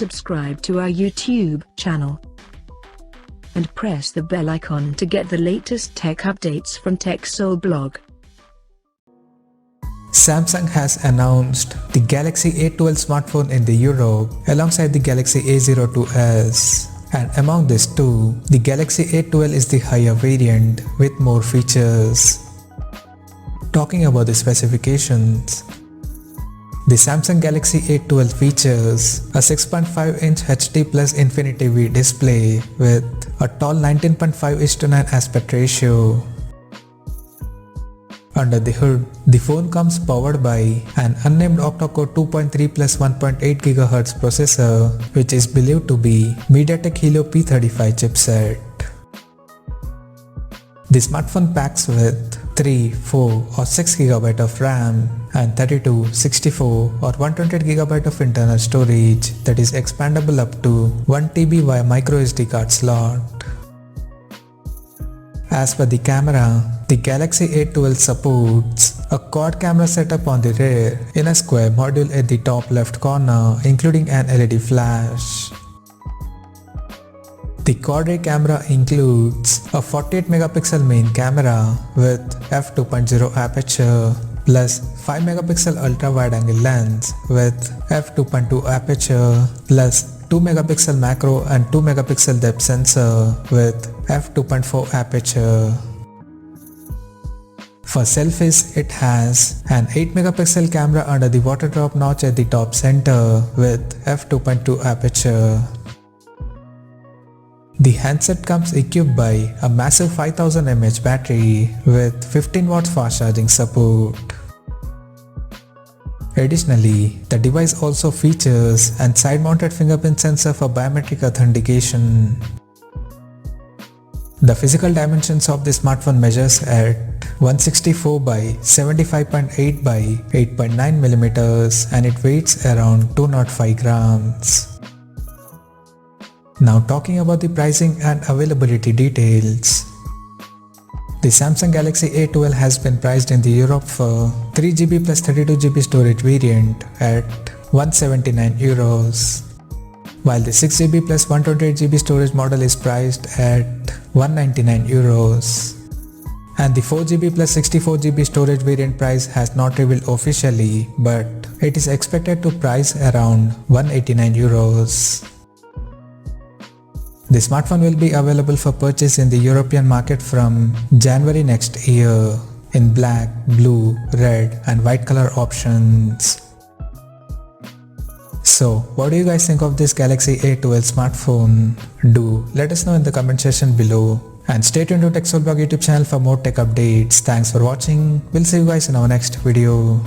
subscribe to our YouTube channel and press the bell icon to get the latest tech updates from TechSole Blog. Samsung has announced the Galaxy A12 smartphone in the Europe alongside the Galaxy A02s. And among these two, the Galaxy A12 is the higher variant with more features. Talking about the specifications, the Samsung Galaxy A12 features a 6.5-inch HD Plus Infinity V display with a tall 19.5:9 aspect ratio. Under the hood, the phone comes powered by an unnamed octa-core 2.3 plus 1.8 GHz processor, which is believed to be MediaTek Helio P35 chipset. The smartphone packs with 3, 4 or 6 GB of RAM and 32, 64 or 128 GB of internal storage that is expandable up to 1 TB via microSD card slot. As per the camera, the Galaxy A12 supports a quad camera setup on the rear in a square module at the top left corner, including an LED flash. The quad ray camera includes a 48 megapixel main camera with f2.0 aperture plus 5 megapixel ultra wide angle lens with f2.2 aperture plus 2 megapixel macro and 2 megapixel depth sensor with f2.4 aperture. For selfies, it has an 8 megapixel camera under the water drop notch at the top center with f2.2 aperture. The handset comes equipped by a massive 5000 mAh battery with 15 watts fast charging support. Additionally, the device also features an side-mounted fingerprint sensor for biometric authentication. The physical dimensions of the smartphone measures at 164 by 75.8 by 8.9 mm and it weighs around 205 grams. Now talking about the pricing and availability details. The Samsung Galaxy A12 has been priced in the Europe for 3GB plus 32GB storage variant at €179, while the 6GB plus 128GB storage model is priced at €199, and the 4GB plus 64GB storage variant price has not revealed officially, but it is expected to price around €189. The smartphone will be available for purchase in the European market from January next year in black, blue, red and white color options. So what do you guys think of this Galaxy A12 smartphone? Do let us know in the comment section below and stay tuned to TechSole Blog YouTube channel for more tech updates. Thanks for watching. We'll see you guys in our next video.